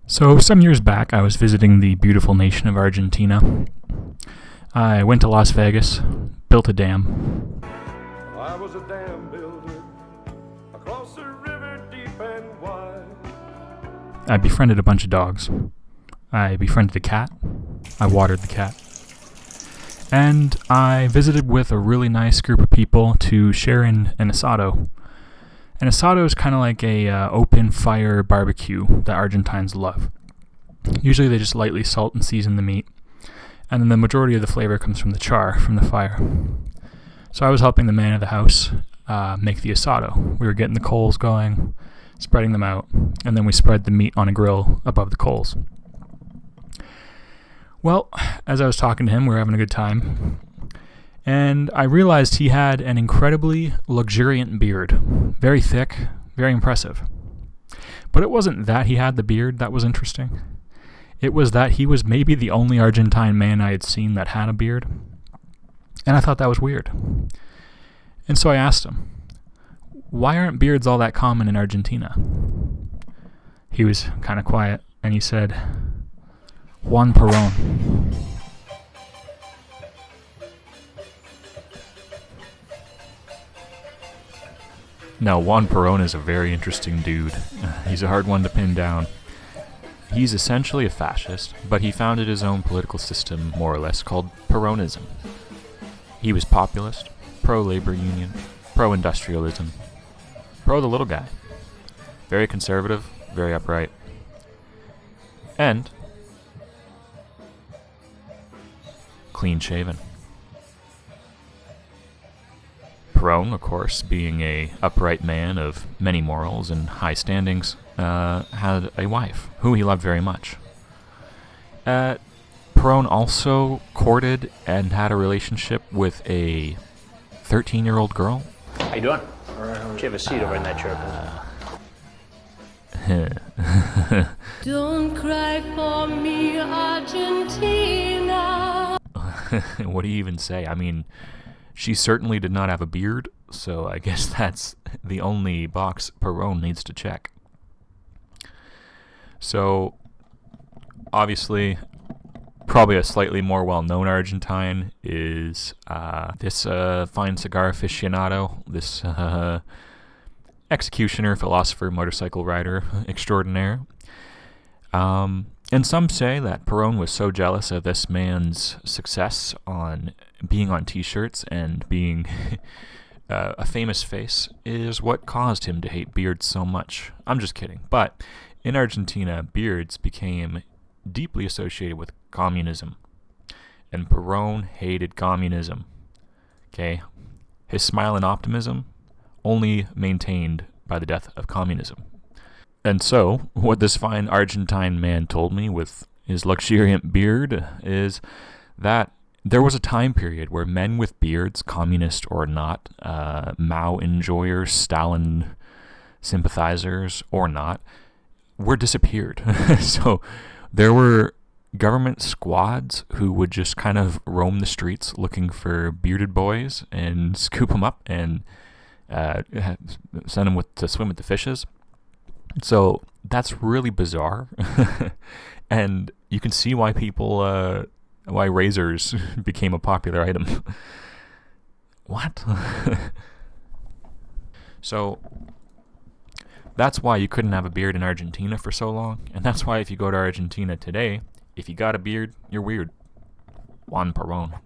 So, some years back, I was visiting the beautiful nation of Argentina. I went to Las Vegas, built a dam. I was a dam builder across a river deep and wide. I befriended a bunch of dogs. I befriended a cat. I watered the cat. And I visited with a really nice group of people to share in an asado. An asado is kind of like a open fire barbecue that Argentines love. Usually they just lightly salt and season the meat, and then the majority of the flavor comes from the char from the fire. So I was helping the man of the house make the asado. We were getting the coals going, spreading them out, and then we spread the meat on a grill above the coals. Well, as I was talking to him, we were having a good time. And I realized he had an incredibly luxuriant beard. Very thick, very impressive. But it wasn't that he had the beard that was interesting. It was that he was maybe the only Argentine man I had seen that had a beard. And I thought that was weird. And so I asked him, why aren't beards all that common in Argentina? He was kind of quiet, and he said, Juan Perón. Now, Juan Perón is a very interesting dude. He's a hard one to pin down. He's essentially a fascist, but he founded his own political system, more or less, called Peronism. He was populist, pro-labor union, pro-industrialism, pro-the little guy. Very conservative, very upright. And clean-shaven. Perón, of course, being a upright man of many morals and high standings, had a wife who he loved very much. Perón also courted and had a relationship with a 13-year-old girl. How you doing? All right, you have a seat over in that chair, please. Don't cry for me, Argentina. What do you even say? I mean, she certainly did not have a beard, so I guess that's the only box Perón needs to check. So, obviously, probably a slightly more well-known Argentine is this fine cigar aficionado, this executioner, philosopher, motorcycle rider extraordinaire. And some say that Perón was so jealous of this man's success on being on t-shirts and being a famous face is what caused him to hate beards so much. I'm just kidding. But in Argentina, beards became deeply associated with communism. And Perón hated communism. Okay? His smile and optimism only maintained by the death of communism. And so, what this fine Argentine man told me with his luxuriant beard is that there was a time period where men with beards, communist or not, Mao enjoyers, Stalin sympathizers or not, were disappeared. So there were government squads who would just kind of roam the streets looking for bearded boys and scoop them up and send them to swim with the fishes. So that's really bizarre, and you can see why why razors became a popular item. What? So that's why you couldn't have a beard in Argentina for so long, and that's why if you go to Argentina today, if you got a beard, you're weird. Juan Perón.